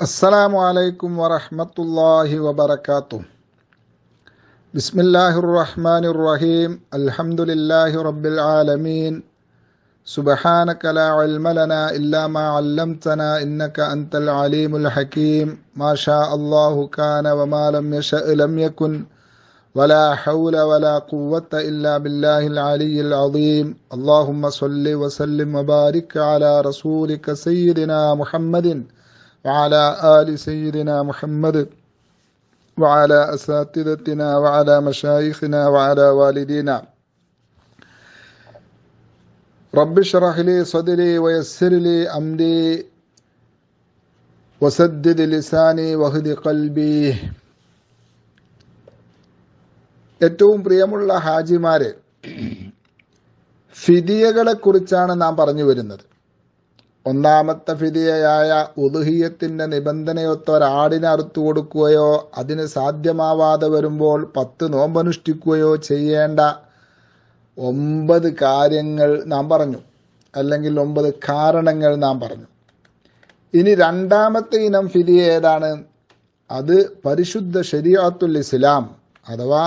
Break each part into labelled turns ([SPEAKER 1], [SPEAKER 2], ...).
[SPEAKER 1] അസ്സലാമു അലൈക്കും വറഹ്മത്തുള്ളാഹി വബറകാതുഹു. ബിസ്മില്ലാഹിർ റഹ്മാനിർ റഹീം. അൽഹംദുലില്ലാഹി റബ്ബിൽ ആലമീൻ. സുബ്ഹാനക ലാ ഇൽമ ലനാ ഇല്ലാ മാ അല്ലംതനാ ഇന്നക അൻതൽ അലീമുൽ ഹകീം. മാ ഷാ അല്ലാഹു കാന വമാ ലം യശഅ ലം യകുൻ വലാ ഹൗല വലാ ഖുവത ഇല്ലാ ബില്ലാഹിൽ അലിയ്യിൽ അദീം. അല്ലാഹുമ്മ സ്വല്ലി വസല്ലിം വബാരിക് അലാ റസൂലിക സയ്യിദിനാ മുഹമ്മദിൻ وعلى آل سيدنا محمد وعلى أساتذتنا وعلى مشايخنا وعلى والدينا رب اشرح لي صدري ويسر لي أمري وسدد لساني واهد قلبي. ഏറ്റവും പ്രിയമുള്ള ഹാജിമാരെ, ഫിദിയകളെ കുറിച്ചാണ് നാം പറഞ്ഞു വരുന്നത്. ഒന്നാമത്തെ ഫിദിയയായ ഉദ്ഹിയ്യത്തിന്റെ നിബന്ധനയൊത്ത ഒരാടിനെ അറുത്തു കൊടുക്കുകയോ അതിന് സാധ്യമാവാതെ വരുമ്പോൾ 10 നോമ്പനുഷ്ഠിക്കുകയോ ചെയ്യേണ്ട 9 കാര്യങ്ങൾ നാം പറഞ്ഞു, അല്ലെങ്കിൽ 9 കാരണങ്ങൾ നാം പറഞ്ഞു. ഇനി രണ്ടാമത്തെ ഇനം ഫിദിയ ഏതാണ്? അത് പരിശുദ്ധ ശരീഅത്തുൽ ഇസ്ലാം അഥവാ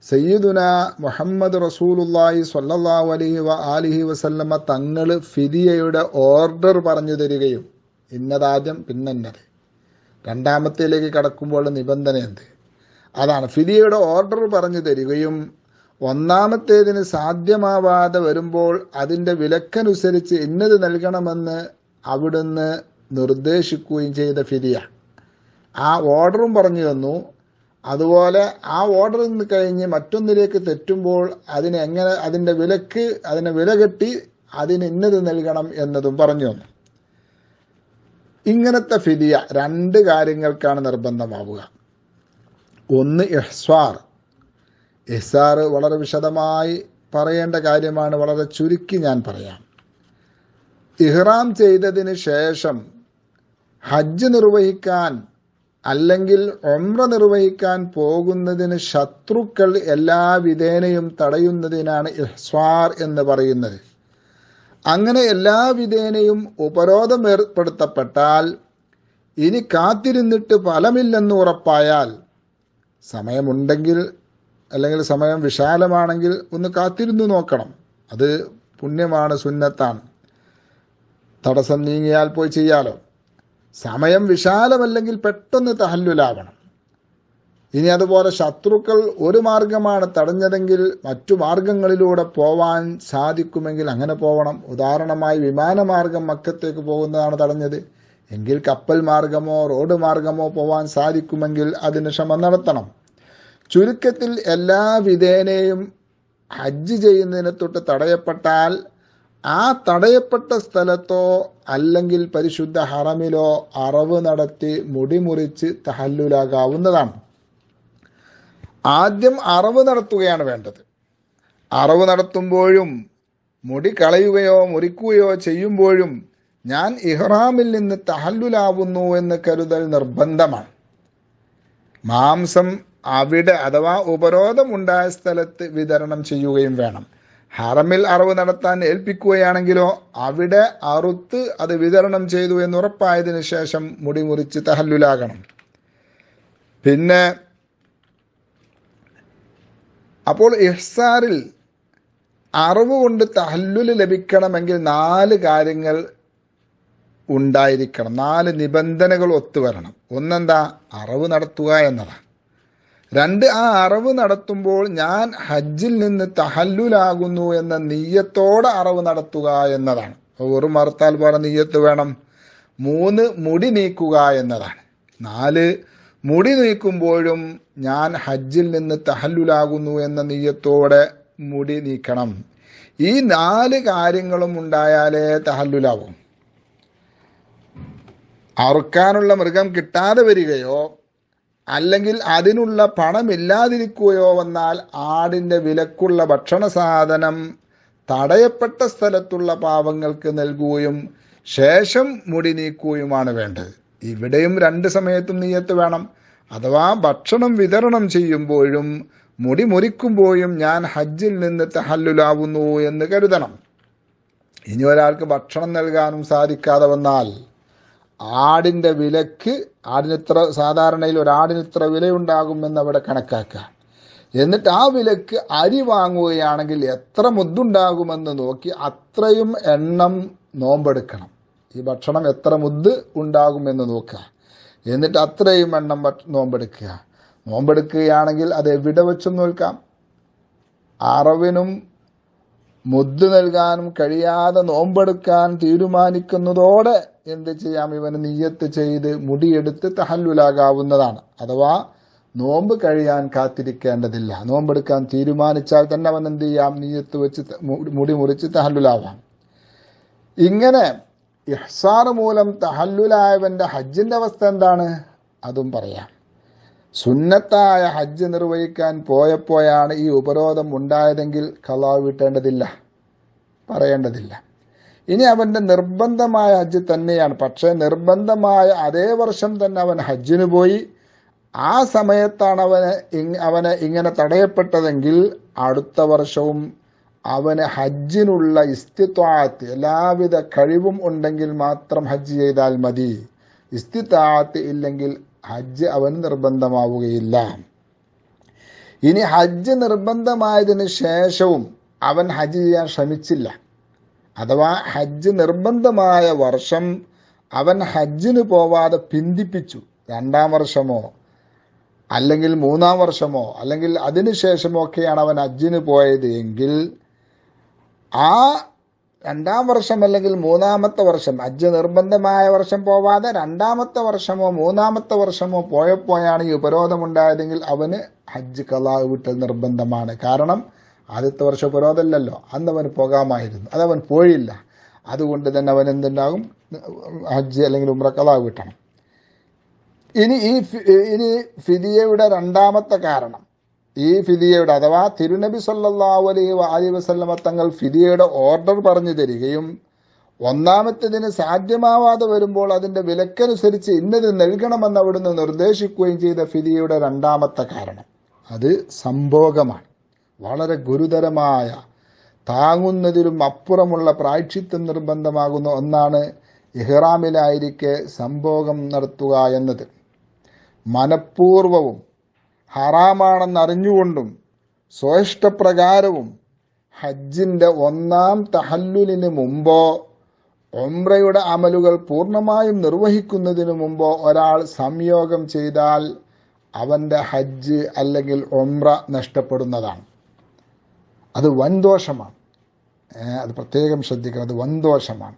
[SPEAKER 1] സയ്യിദുന മുഹമ്മദ് റസൂലുള്ളാഹി സ്വല്ലല്ലാഹു അലൈഹി വആലിഹി വസല്ലമ തങ്ങൾ ഫിദിയയുടെ ഓർഡർ പറഞ്ഞു തരികയും ഇന്നതാദ്യം പിന്നെന്നത്. രണ്ടാമത്തേലേക്ക് കടക്കുമ്പോൾ നിബന്ധന എന്ത്? അതാണ് ഫിദിയയുടെ ഓർഡർ പറഞ്ഞു തരികയും ഒന്നാമത്തേതിന് സാധ്യമാവാതെ വരുമ്പോൾ അതിൻ്റെ വിലക്കനുസരിച്ച് ഇന്നത് നൽകണമെന്ന് അവിടുന്ന് നിർദ്ദേശിക്കുകയും ചെയ്ത ഫിദിയ. ആ ഓർഡറും പറഞ്ഞു തന്നു. അതുപോലെ ആ ഓർഡറിൽ നിന്ന് കഴിഞ്ഞ് മറ്റൊന്നിലേക്ക് തെറ്റുമ്പോൾ അതിൻ്റെ വില കെട്ടി അതിന് ഇന്നത് നൽകണം എന്നതും പറഞ്ഞു തന്നു. ഇങ്ങനത്തെ ഫിദിയ 2 കാര്യങ്ങൾക്കാണ് നിർബന്ധമാവുക. ഒന്ന് ഇഹ്സാർ വളരെ വിശദമായി പറയേണ്ട കാര്യമാണ്, വളരെ ചുരുക്കി ഞാൻ പറയാം. ഇഹ്റാം ചെയ്തതിന് ശേഷം ഹജ്ജ് നിർവഹിക്കാൻ അല്ലെങ്കിൽ ഉംറ നിർവഹിക്കാൻ പോകുന്നതിന് ശത്രുക്കൾ എല്ലാ വിധേനയും തടയുന്നതിനാണ് ഇഹ്സാർ എന്ന് പറയുന്നത്. അങ്ങനെ എല്ലാ വിധേനയും ഉപരോധം ഏർപ്പെടുത്തപ്പെട്ടാൽ, ഇനി കാത്തിരുന്നിട്ട് ഫലമില്ലെന്ന് ഉറപ്പായാൽ, സമയമുണ്ടെങ്കിൽ അല്ലെങ്കിൽ സമയം വിശാലമാണെങ്കിൽ ഒന്ന് കാത്തിരുന്നു നോക്കണം. അത് പുണ്യമാണ്, സുന്നത്താണ്. തടസ്സം നീങ്ങിയാൽ പോയി ചെയ്യാലോ. സമയം വിശാലമല്ലെങ്കിൽ പെട്ടെന്ന് തഹല്ലുലാവണം. ഇനി അതുപോലെ ശത്രുക്കൾ ഒരു മാർഗമാണ് തടഞ്ഞതെങ്കിൽ മറ്റു മാർഗങ്ങളിലൂടെ പോവാൻ സാധിക്കുമെങ്കിൽ അങ്ങനെ പോകണം. ഉദാഹരണമായി വിമാനമാർഗം മക്കത്തേക്ക് പോകുന്നതാണ് തടഞ്ഞത് എങ്കിൽ കപ്പൽ മാർഗമോ റോഡ് മാർഗമോ പോവാൻ സാധിക്കുമെങ്കിൽ അതിന് ശ്രമം നടത്തണം. ചുരുക്കത്തിൽ എല്ലാ വിധേനയും ഹജ്ജ് ചെയ്യുന്നതിനെ തൊട്ട് തടയപ്പെട്ടാൽ ആ തടയപ്പെട്ട സ്ഥലത്തോ അല്ലെങ്കിൽ പരിശുദ്ധ ഹറമിലോ അറവ് നടത്തി മുടി മുറിച്ച് തഹല്ലുലാകാവുന്നതാണ്. ആദ്യം അറവ് നടത്തുകയാണ് വേണ്ടത്. അറവ് നടത്തുമ്പോഴും മുടി കളയുകയോ മുറിക്കുകയോ ചെയ്യുമ്പോഴും ഞാൻ ഇഹ്റാമിൽ നിന്ന് തഹല്ലുലാവുന്നു എന്ന് കരുതൽ നിർബന്ധമാണ്. മാംസം അവിടെ അഥവാ ഉപരോധമുണ്ടായ സ്ഥലത്ത് വിതരണം ചെയ്യുകയും വേണം. ഹറമിൽ അറവ് നടത്താൻ ഏൽപ്പിക്കുകയാണെങ്കിലോ അവിടെ അറുത്ത് അത് വിതരണം ചെയ്തു എന്നുറപ്പായതിനു ശേഷം മുടി മുറിച്ച് തഹല്ലുലാകണം. പിന്നെ അപ്പോൾ ഇഹ്സാറിൽ അറവ് കൊണ്ട് തഹല്ലുൽ ലഭിക്കണമെങ്കിൽ 4 കാര്യങ്ങൾ ഉണ്ടായിരിക്കണം. 4 നിബന്ധനകൾ ഒത്തുവരണം. ഒന്നെന്താ? അറവ് നടത്തുക എന്നതാണ്. 2, ആ അറവ് നടത്തുമ്പോൾ ഞാൻ ഹജ്ജിൽ നിന്ന് തഹല്ലുലാകുന്നു എന്ന നിയ്യത്തോടെ അറവ് നടത്തുക എന്നതാണ്. വെറും അറുത്താൽ പോലെ നിയ്യത്ത് വേണം. 3, മുടി നീക്കുക എന്നതാണ്. 4, മുടി നീക്കുമ്പോഴും ഞാൻ ഹജ്ജിൽ നിന്ന് തഹല്ലുലാകുന്നു എന്ന നിയ്യത്തോടെ മുടി നീക്കണം. ഈ 4 കാര്യങ്ങളും ഉണ്ടായാലേ തഹല്ലുലാകും. അറുക്കാനുള്ള മൃഗം കിട്ടാതെ വരികയോ അല്ലെങ്കിൽ അതിനുള്ള പണമില്ലാതിരിക്കുകയോ വന്നാൽ ആടിൻ്റെ വിലക്കുള്ള ഭക്ഷണ സാധനം തടയപ്പെട്ട സ്ഥലത്തുള്ള പാവങ്ങൾക്ക് നൽകുകയും ശേഷം മുടി നീക്കുകയുമാണ് വേണ്ടത്. ഇവിടെയും 2 സമയത്തും നിയ്യത്ത് വേണം. അഥവാ ഭക്ഷണം വിതരണം ചെയ്യുമ്പോഴും മുടി മുറിക്കുമ്പോഴും ഞാൻ ഹജ്ജിൽ നിന്ന് തഹല്ലുലാവുന്നു എന്ന് കരുതണം. ഇനി ഒരാൾക്ക് ഭക്ഷണം നൽകാനും സാധിക്കാതെ വന്നാൽ ആടിൻ്റെ വിലക്ക്, ആടിനിത്ര, സാധാരണയിൽ ഒരാടിന് ഇത്ര വിലയുണ്ടാകുമെന്ന് അവിടെ കണക്കാക്കുക. എന്നിട്ട് ആ വിലക്ക് അരി വാങ്ങുകയാണെങ്കിൽ എത്ര മുദ്ദുണ്ടാകുമെന്ന് നോക്കി അത്രയും എണ്ണം നോമ്പെടുക്കണം. ഈ ഭക്ഷണം എത്ര മുദ്ദ് ഉണ്ടാകുമെന്ന് നോക്കുക. എന്നിട്ട് അത്രയും എണ്ണം നോമ്പെടുക്കുക. നോമ്പെടുക്കുകയാണെങ്കിൽ അത് എവിടെ വെച്ചും നോൽക്കാം. അറവിനും മുദ്ദ് നൽകാനും കഴിയാതെ നോമ്പെടുക്കാൻ തീരുമാനിക്കുന്നതോടെ എന്ത് ചെയ്യാം? ഇവന് നിയ്യത്ത് ചെയ്ത് മുടിയെടുത്ത് തഹല്ലുലാകാവുന്നതാണ്. അഥവാ നോമ്പ് കഴിയാൻ കാത്തിരിക്കേണ്ടതില്ല. നോമ്പെടുക്കാൻ തീരുമാനിച്ചാൽ തന്നെ അവൻ എന്ത് ചെയ്യാം? നിയ്യത്ത് വെച്ച് മുടി മുറിച്ച് തഹല്ലുലാവാം. ഇങ്ങനെ ഇഹ്സാർ മൂലം തഹല്ലുലായവന്റെ ഹജ്ജിന്റെ അവസ്ഥ എന്താണ്? അതും പറയാം. സുന്നത്തായ ഹജ്ജ് നിർവഹിക്കാൻ പോയപ്പോഴാണ് ഈ ഉപരോധം ഉണ്ടായതെങ്കിൽ ഖളാ വീട്ടേണ്ടതില്ല, പറയേണ്ടതില്ല. ഇനി അവന്റെ നിർബന്ധമായ ഹജ്ജ് തന്നെയാണ്, പക്ഷേ നിർബന്ധമായ അതേ വർഷം തന്നെ അവൻ ഹജ്ജിന് പോയി, ആ സമയത്താണ് അവന് ഇങ്ങനെ തടയപ്പെട്ടതെങ്കിൽ അടുത്ത വർഷവും അവന് ഹജ്ജിനുള്ള ഇസ്തിത്വാഅത്ത്, എല്ലാവിധ കഴിവും ഉണ്ടെങ്കിൽ മാത്രം ഹജ്ജ് ചെയ്താൽ മതി. ഇസ്തിത്വാഅത്ത് ഇല്ലെങ്കിൽ ഹജ്ജ് അവന് നിർബന്ധമാവുകയില്ല. ഇനി ഹജ്ജ് നിർബന്ധമായതിനു ശേഷവും അവൻ ഹജ്ജ് ചെയ്യാൻ ശ്രമിച്ചില്ല, അഥവാ ഹജ്ജ് നിർബന്ധമായ വർഷം അവൻ ഹജ്ജിന് പോവാതെ പിന്തിപ്പിച്ചു, 2ാം വർഷമോ അല്ലെങ്കിൽ 3ാം വർഷമോ അല്ലെങ്കിൽ അതിനുശേഷമോ ഒക്കെയാണ് അവൻ ഹജ്ജിന് പോയത് എങ്കിൽ, ആ 2ാം വർഷം അല്ലെങ്കിൽ 3ാമത്തെ വർഷം, ഹജ്ജ് നിർബന്ധമായ വർഷം പോവാതെ 2ാമത്തെ വർഷമോ 3ാമത്തെ വർഷമോ പോയപ്പോഴാണ് ഈ ഉപരോധമുണ്ടായതെങ്കിൽ അവന് ഹജ്ജ് ഖളാ വീട്ടൽ നിർബന്ധമാണ്. കാരണം ആദ്യത്തെ വർഷം ഉപരോധമല്ലല്ലോ, അന്ന് അവന് പോകാമായിരുന്നു, അതവൻ പോയില്ല. അതുകൊണ്ട് തന്നെ അവൻ എന്തുണ്ടാകും? ഹജ്ജ് അല്ലെങ്കിൽ ഉംറ ഖളാ വീട്ടണം. ഇനി ഫിദിയയുടെ 2ാമത്തെ കാരണം, ഈ ഫിദിയയുടെ അഥവാ തിരുനബി സല്ലല്ലാഹു അലൈഹി വസല്ലമ തങ്ങൾ ഫിദിയയുടെ ഓർഡർ പറഞ്ഞു തരികയും 1ാമത്തേതിന് സാധ്യമാവാതെ വരുമ്പോൾ അതിന്റെ വിലക്കനുസരിച്ച് ഇന്നത് നൽകണമെന്ന് അവിടുന്ന് നിർദ്ദേശിക്കുകയും ചെയ്ത ഫിദിയയുടെ 2ാമത്തെ കാരണം അത് സംഭോഗമാണ്. വളരെ ഗുരുതരമായ, താങ്ങുന്നതിലും അപ്പുറമുള്ള പ്രായശ്ചിത്തം നിർബന്ധമാകുന്ന ഒന്നാണ് ഇഹ്റാമിലായിരിക്കെ സംഭോഗം നടത്തുക എന്നത്. മനഃപൂർവവും ഹറാമാണെന്നറിഞ്ഞുകൊണ്ടും സ്വയിഷ്ടപ്രകാരവും ഹജ്ജിന്റെ 1ാം തഹല്ലുലിന് മുമ്പോ ഉംറയുടെ അമലുകൾ പൂർണ്ണമായും നിർവഹിക്കുന്നതിനു മുമ്പോ ഒരാൾ സംയോഗം ചെയ്താൽ അവന്റെ ഹജ്ജ് അല്ലെങ്കിൽ ഉംറ നഷ്ടപ്പെടുന്നതാണ്. അത് വൻദോഷമാണ്. അത് പ്രത്യേകം ശ്രദ്ധിക്കണം, അത് വൻദോഷമാണ്.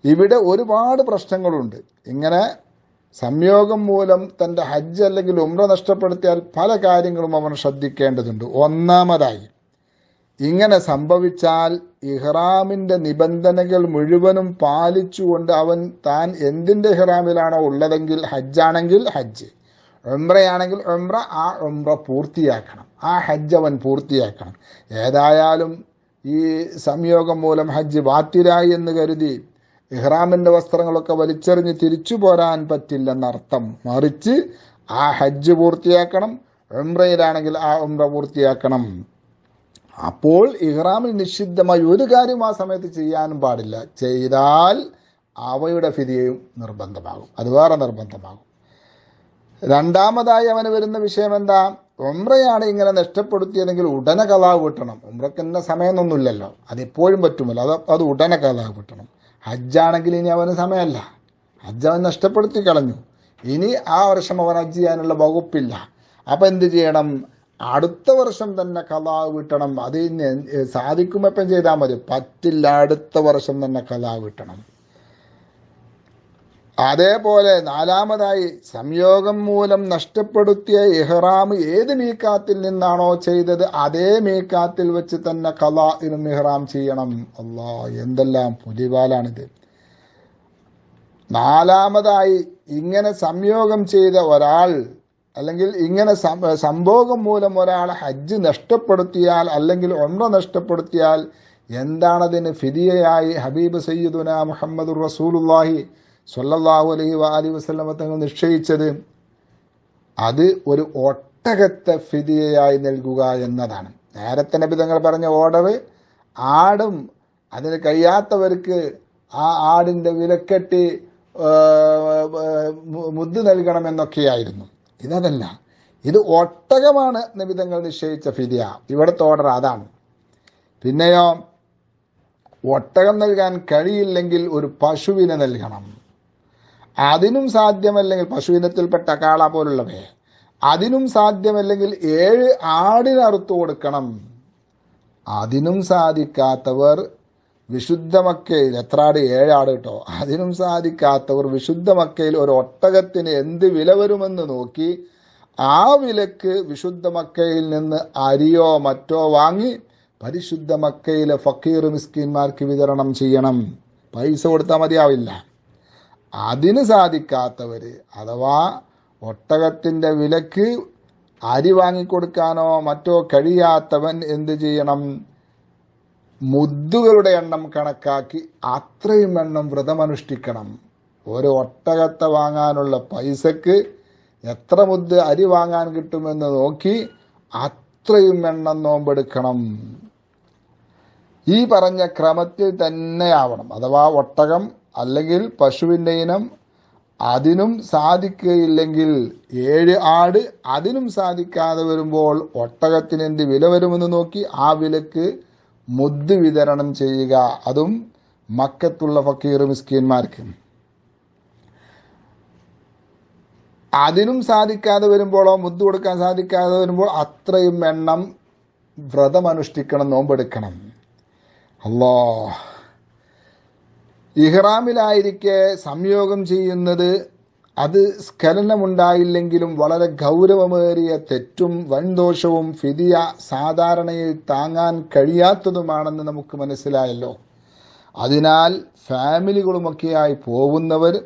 [SPEAKER 1] ഇവിടെ ഒരുപാട് പ്രശ്നങ്ങളുണ്ട്. ഇങ്ങനെ സംയോഗം മൂലം തൻ്റെ ഹജ്ജ് അല്ലെങ്കിൽ ഉംറ നഷ്ടപ്പെടുത്തിയാൽ പല കാര്യങ്ങളും അവൻ ശ്രദ്ധിക്കേണ്ടതുണ്ട്. ഒന്നാമതായി, ഇങ്ങനെ സംഭവിച്ചാൽ ഇഹ്റാമിന്റെ നിബന്ധനകൾ മുഴുവനും പാലിച്ചുകൊണ്ട് അവൻ താൻ എന്തിൻ്റെ ഇഹ്റാമിലാണോ ഉള്ളതെങ്കിൽ, ഹജ്ജാണെങ്കിൽ ഹജ്ജ്, ഉംറയാണെങ്കിൽ ഉംറ, ആ ഉംറ പൂർത്തിയാക്കണം, ആ ഹജ്ജ് അവൻ പൂർത്തിയാക്കണം. ഏതായാലും ഈ സംയോഗം മൂലം ഹജ്ജ് ബാത്തിലായി എന്ന് കരുതി ഇഹ്റാമിന്റെ വസ്ത്രങ്ങളൊക്കെ വലിച്ചെറിഞ്ഞ് തിരിച്ചു പോരാൻ പറ്റില്ലെന്നർത്ഥം. മറിച്ച് ആ ഹജ്ജ് പൂർത്തിയാക്കണം, ഉംറയിലാണെങ്കിൽ ആ ഉംറ പൂർത്തിയാക്കണം. അപ്പോൾ ഇഹ്റാമിൽ നിഷിദ്ധമായി ഒരു കാര്യം ആ സമയത്ത് ചെയ്യാനും പാടില്ല. ചെയ്താൽ അവയുടെ ഫിദിയയും നിർബന്ധമാകും, അത് വേറെ നിർബന്ധമാകും. 2ാമതായി അവന് വരുന്ന വിഷയം എന്താ? ഉംറയാണ് ഇങ്ങനെ നഷ്ടപ്പെടുത്തിയതെങ്കിൽ ഉടനെ ഖളാ വീട്ടണം. ഉംറക്ക് തന്നെ സമയമൊന്നുമില്ലല്ലോ, അതിപ്പോഴും പറ്റുമല്ലോ, അത് ഉടനെ ഖളാ വീട്ടണം. ഹജ്ജാണെങ്കിൽ ഇനി അവന് സമയമല്ല, ഹജ്ജ് അവൻ നഷ്ടപ്പെടുത്തി കളഞ്ഞു, ഇനി ആ വർഷം അവൻ ഹജ്ജ് ചെയ്യാനുള്ള വകുപ്പില്ല. അപ്പം എന്ത് ചെയ്യണം? അടുത്ത വർഷം തന്നെ ഖളാ വീട്ടണം. അത് സാധിക്കുമ്പോൾ എപ്പം ചെയ്താൽ മതി, പറ്റില്ല, അടുത്ത വർഷം തന്നെ ഖളാ വീട്ടണം. അതേപോലെ 4ാമതായി, സംയോഗം മൂലം നഷ്ടപ്പെടുത്തിയ ഇഹ്റാം ഏത് മീഖാത്തിൽ നിന്നാണോ ചെയ്തത് അതേ മീഖാത്തിൽ വെച്ച് തന്നെ ഖളാഇനും ഇഹ്റാം ചെയ്യണം. അല്ലാ, എന്തെല്ലാം പുലിവാലാണിത്. 4ാമതായി, ഇങ്ങനെ സംയോഗം ചെയ്ത ഒരാൾ അല്ലെങ്കിൽ ഇങ്ങനെ സംഭോഗം മൂലം ഒരാൾ ഹജ്ജ് നഷ്ടപ്പെടുത്തിയാൽ അല്ലെങ്കിൽ ഉംറ നഷ്ടപ്പെടുത്തിയാൽ എന്താണതിന് ഫിദിയയായി ഹബീബ് സയ്യിദുനാ മുഹമ്മദുർ റസൂലുള്ളാഹി സ്വല്ലല്ലാഹു അലൈഹി വസല്ലമ തങ്ങൾ നിശ്ചയിച്ചത്? അത് ഒരു ഒട്ടകത്തെ ഫിദിയയായി നൽകുക എന്നതാണ്. നേരത്തെ നബി തങ്ങൾ പറഞ്ഞ ഓർഡർ, ആടും അതിന് കഴിയാത്തവർക്ക് ആ ആടിൻ്റെ വിലക്കെട്ടി മുദ്ദ് നൽകണമെന്നൊക്കെയായിരുന്നു. ഇതല്ല, ഇത് ഒട്ടകമാണ് നബിതങ്ങൾ നിശ്ചയിച്ച ഫിദിയ. ഇവിടുത്തെ ഓർഡർ അതാണ്. പിന്നെയോ ഒട്ടകം നൽകാൻ കഴിയില്ലെങ്കിൽ ഒരു പശുവിനെ നൽകണം. അതിനും സാധ്യമല്ലെങ്കിൽ പശുവിനത്തിൽപ്പെട്ട കാള പോലുള്ളവയെ, അതിനും സാധ്യമല്ലെങ്കിൽ 7 ആടിനെ അറുത്തു കൊടുക്കണം. അതിനും സാധിക്കാത്തവർ വിശുദ്ധ മക്കയിൽ, എത്ര ആട്? 7 ആട് കേട്ടോ. അതിനും സാധിക്കാത്തവർ വിശുദ്ധ മക്കയിൽ ഒരു ഒട്ടകത്തിന് എന്ത് വില വരുമെന്ന് നോക്കി ആ വിലക്ക് വിശുദ്ധ മക്കയിൽ നിന്ന് അരിയോ മറ്റോ വാങ്ങി പരിശുദ്ധ മക്കയിലെ ഫക്കീർ മിസ്കിന്മാർക്ക് വിതരണം ചെയ്യണം. പൈസ കൊടുത്താൽ മതിയാവില്ല. അതിന് സാധിക്കാത്തവര്, അഥവാ ഒട്ടകത്തിന്റെ വിലക്ക് അരി വാങ്ങിക്കൊടുക്കാനോ മറ്റോ കഴിയാത്തവൻ എന്ത് ചെയ്യണം? മുദ്ദുകളുടെ എണ്ണം കണക്കാക്കി അത്രയും എണ്ണം വ്രതമനുഷ്ഠിക്കണം. ഒരു ഒട്ടകത്തെ വാങ്ങാനുള്ള പൈസക്ക് എത്ര മുദ്ദ് അരി വാങ്ങാൻ കിട്ടുമെന്ന് നോക്കി അത്രയും എണ്ണം നോമ്പെടുക്കണം. ഈ പറഞ്ഞ ക്രമത്തിൽ തന്നെയാവണം. അഥവാ ഒട്ടകം അല്ലെങ്കിൽ പശുവിൻ്റെ ഇനം, അതിനും സാധിക്കുകയില്ലെങ്കിൽ 7 ആട്, അതിനും സാധിക്കാതെ വരുമ്പോൾ ഒട്ടകത്തിന് എന്ത് വില വരുമെന്ന് നോക്കി ആ വിലക്ക് മുദ്ദ് വിതരണം ചെയ്യുക. അതും മക്കത്തുള്ള ഫക്കീർ മിസ്കീന്മാർക്ക്. അതിനും സാധിക്കാതെ വരുമ്പോഴോ മുദ്ദ് കൊടുക്കാൻ സാധിക്കാതെ വരുമ്പോൾ അത്രയും എണ്ണം വ്രതമനുഷ്ഠിക്കണം, നോമ്പെടുക്കണം. അല്ലാഹ്, ഇഹ്റാമിലായിരിക്കെ സംയോഗം ചെയ്യുന്നത് അത് സ്ഖലനമുണ്ടായില്ലെങ്കിലും വളരെ ഗൗരവമേറിയ തെറ്റും വൻദോഷവും ഫിദിയ സാധാരണയിൽ താങ്ങാൻ കഴിയാത്തതുമാണെന്ന് നമുക്ക് മനസ്സിലായല്ലോ. അതിനാൽ ഫാമിലികളുമൊക്കെയായി പോകുന്നവർ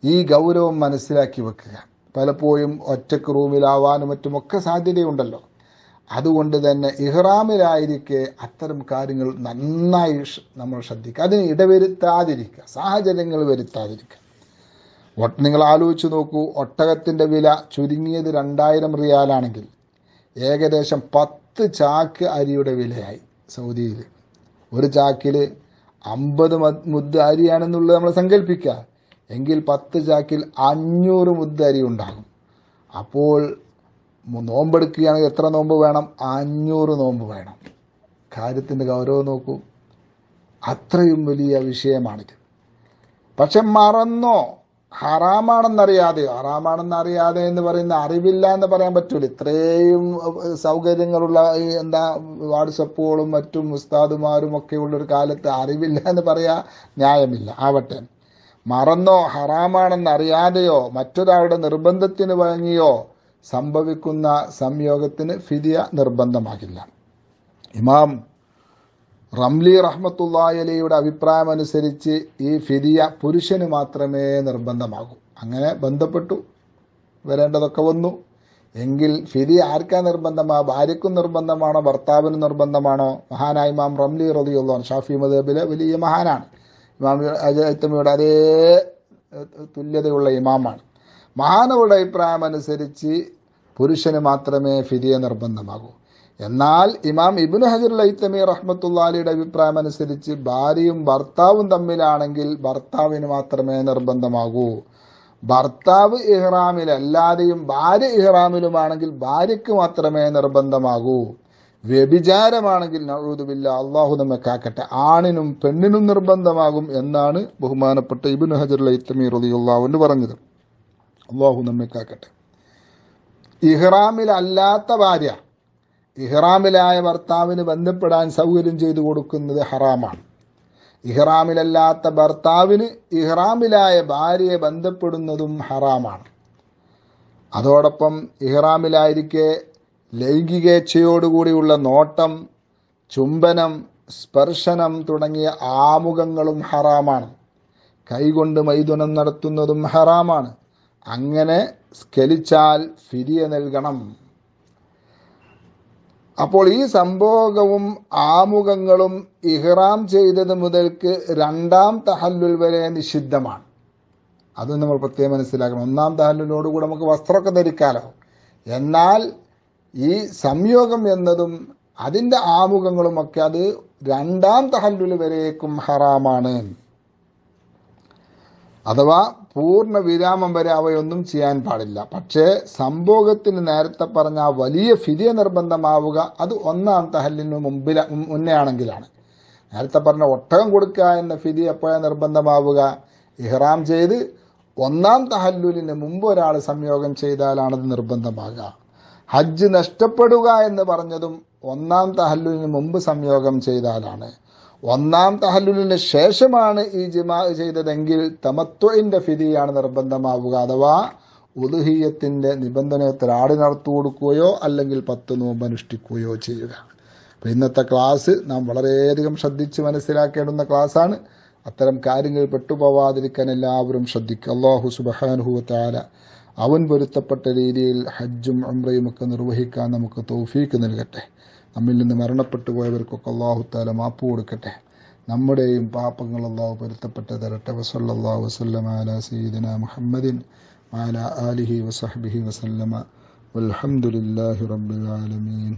[SPEAKER 1] ഈ ഗൗരവം മനസ്സിലാക്കി വെക്കുക. പലപ്പോഴും ഒറ്റക്ക് റൂമിലാവാനും മറ്റുമൊക്കെ സാധ്യതയുണ്ടല്ലോ. അതുകൊണ്ട് തന്നെ ഇഹ്റാമിലായിരിക്കെ അത്തരം കാര്യങ്ങൾ നന്നായി നമ്മൾ ശ്രദ്ധിക്കുക. അതിന് ഇടവരുത്താതിരിക്കുക, സാഹചര്യങ്ങൾ വരുത്താതിരിക്കുക. നിങ്ങൾ ആലോചിച്ച് നോക്കൂ, ഒട്ടകത്തിൻ്റെ വില ചുരുങ്ങിയത് 2000 റിയാലാണെങ്കിൽ ഏകദേശം 10 ചാക്ക് അരിയുടെ വിലയായി സൗദിയിൽ. ഒരു ചാക്കിൽ 50 മുദ്ദ് അരിയാണെന്നുള്ളത് നമ്മൾ സങ്കല്പിക്കുക. എങ്കിൽ 10 ചാക്കിൽ 500 മുദ്ദ് അരി ഉണ്ടാകും. അപ്പോൾ നോമ്പെടുക്കുകയാണെങ്കിൽ എത്ര നോമ്പ് വേണം? 500 നോമ്പ് വേണം. കാര്യത്തിൻ്റെ ഗൗരവം നോക്കൂ. അത്രയും വലിയ വിഷയമാണിത്. പക്ഷെ മറന്നോ, ഹറാമാണെന്നറിയാതെ എന്ന് പറയുന്ന അറിവില്ല എന്ന് പറയാൻ പറ്റൂല. ഇത്രയും സൗകര്യങ്ങളുള്ള വാട്സപ്പുകളും മറ്റും ഉസ്താദുമാരും ഒക്കെ ഉള്ളൊരു കാലത്ത് അറിവില്ല എന്ന് പറയാ ന്യായമില്ല. ആവട്ടെ, മറന്നോ ഹറാമാണെന്നറിയാതെയോ മറ്റൊരാളുടെ നിർബന്ധത്തിന് വഴങ്ങിയോ സംഭവിക്കുന്ന സംയോഗത്തിന് ഫിദിയ നിർബന്ധമാകില്ല. ഇമാം റംലി റഹ്മത്തുള്ളാഹി അലൈഹിയുടെ അഭിപ്രായം അനുസരിച്ച് ഈ ഫിദിയ പുരുഷന് മാത്രമേ നിർബന്ധമാകൂ. അങ്ങനെ ബന്ധപ്പെട്ടു വരേണ്ടതൊക്കെ വന്നു എങ്കിൽ ഫിദിയ ആർക്കാ നിർബന്ധമാ? ഭാര്യയ്ക്കും നിർബന്ധമാണോ ഭർത്താവിനും നിർബന്ധമാണോ? മഹാനായ ഇമാം റംലി റളിയല്ലാഹു അൻഹു ഷാഫി മദ്ഹബിലെ വലിയ മഹാനാണ്. ഇമാം ഹൈതമിയുടെ അതേ തുല്യതയുള്ള ഇമാമാണ്. മഹാനവരുടെ അഭിപ്രായം അനുസരിച്ച് പുരുഷന് മാത്രമേ ഫിദിയ നിർബന്ധമാകൂ. എന്നാൽ ഇമാം ഇബ്നു ഹജർ ഹൈതമി റഹ്മത്തുള്ളാഹി അലൈഹിയുടെ അഭിപ്രായം അനുസരിച്ച് ഭാര്യയും ഭർത്താവും തമ്മിലാണെങ്കിൽ ഭർത്താവിന് മാത്രമേ നിർബന്ധമാകൂ. ഭർത്താവ് ഇഹ്റാമിലല്ലാതെയും ഭാര്യ ഇഹ്റാമിലുമാണെങ്കിൽ ഭാര്യയ്ക്ക് മാത്രമേ നിർബന്ധമാകൂ. വ്യഭിചാരമാണെങ്കിൽ നഊദു ബില്ലാഹ്, അള്ളാഹു നമ്മെ കാക്കട്ടെ, ആണിനും പെണ്ണിനും നിർബന്ധമാകും എന്നാണ് ബഹുമാനപ്പെട്ട ഇബ്നു ഹജർ ഹൈതമി റളിയല്ലാഹു അൻഹു പറഞ്ഞത്. അള്ളാഹു നമ്മെ കാക്കട്ടെ. ഇഹ്റാമിലല്ലാത്ത ഭാര്യ ഇഹ്റാമിലായ ഭർത്താവിന് ബന്ധപ്പെടാൻ സൗകര്യം ചെയ്തു കൊടുക്കുന്നത് ഹറാമാണ്. ഇഹ്റാമിലല്ലാത്ത ഭർത്താവിന് ഇഹ്റാമിലായ ഭാര്യയെ ബന്ധപ്പെടുന്നതും ഹറാമാണ്. അതോടൊപ്പം ഇഹ്റാമിലായിരിക്കെ ലൈംഗികേച്ഛയോടുകൂടിയുള്ള നോട്ടം, ചുംബനം, സ്പർശനം തുടങ്ങിയ ആമുഖങ്ങളും ഹറാമാണ്. കൈകൊണ്ട് മൈഥുനം നടത്തുന്നതും ഹറാമാണ്. അങ്ങനെ സ്ഖലിച്ചാൽ ഫിദിയ നൽകണം. അപ്പോൾ ഈ സംഭോഗവും ആമുഖങ്ങളും ഇഹ്റാം ചെയ്തത് മുതൽക്ക് 2ാം തഹല്ലുൽ വരെ നിഷിദ്ധമാണ്. അത് നമ്മൾ പ്രത്യേകം മനസ്സിലാക്കണം. 1ാം തഹല്ലുലോടുകൂടി നമുക്ക് വസ്ത്രമൊക്കെ ധരിക്കാലോ. എന്നാൽ ഈ സംയോഗം എന്നതും അതിൻ്റെ ആമുഖങ്ങളുമൊക്കെ അത് 2ാം തഹല്ലുൽ വരേക്കും ഹറാമാണ്. അഥവാ പൂർണ്ണ വിരാമം വരെ അവയൊന്നും ചെയ്യാൻ പാടില്ല. പക്ഷേ സംഭോഗത്തിന് നേരത്തെ പറഞ്ഞ ആ വലിയ ഫിദിയ നിർബന്ധമാവുക അത് ഒന്നാം തഹല്ലിന് മുന്നേ ആണെങ്കിലാണ്. നേരത്തെ പറഞ്ഞ ഒട്ടകം കൊടുക്കുക എന്ന ഫിദിയ എപ്പോഴാണ് നിർബന്ധമാവുക? ഇഹ്റാം ചെയ്ത് ഒന്നാം തഹല്ലുലിന് മുമ്പ് ഒരാൾ സംയോഗം ചെയ്താലാണത് നിർബന്ധമാകുക. ഹജ്ജ് നഷ്ടപ്പെടുക എന്ന് പറഞ്ഞതും ഒന്നാം തഹല്ലുലിന് മുമ്പ് സംയോഗം ചെയ്താലാണ്. ഒന്നാം തഹല്ലുലിന് ശേഷമാണ് ഈ ജിമാ ചെയ്തതെങ്കിൽ തമത്വഇന്റെ ഫിദിയാണ് നിർബന്ധമാവുക. അഥവാ ഉദ്ഹിയ്യത്തിന്റെ നിബന്ധനത്തിൽ ആടിനറുത്തു കൊടുക്കുകയോ അല്ലെങ്കിൽ 10 നോമ്പ് അനുഷ്ഠിക്കുകയോ ചെയ്യുക. അപ്പോൾ ഇന്നത്തെ ക്ലാസ് നാം വളരെയധികം ശ്രദ്ധിച്ച് മനസ്സിലാക്കേണ്ടുന്ന ക്ലാസ്സാണ്. അത്തരം കാര്യങ്ങളിൽ പെട്ടുപോവാതിരിക്കാൻ എല്ലാവരും ശ്രദ്ധിക്കുക. അല്ലാഹു സുബ്ഹാനഹു വ തആല അവൻ പൊരുത്തപ്പെട്ട രീതിയിൽ ഹജ്ജും ഉംറയും ഒക്കെ നിർവഹിക്കാൻ നമുക്ക് തൗഫീക്ക് നൽകട്ടെ. നമ്മിൽ നിന്ന് മരണപ്പെട്ടു പോയവർക്കൊക്കെ അല്ലാഹു തആല മാപ്പ് കൊടുക്കട്ടെ. നമ്മുടെയും പാപങ്ങൾ അല്ലാഹു പൊരുത്തപ്പെട്ട് തരട്ടെ. വസല്ലല്ലാഹു വസല്ലമ അലാ സയ്യിദിനാ മുഹമ്മദിൻ വഅലാ ആലിഹി വസഹ്ബിഹി വസല്ലമ വൽഹംദുലില്ലാഹി റബ്ബിൽ ആലമീൻ.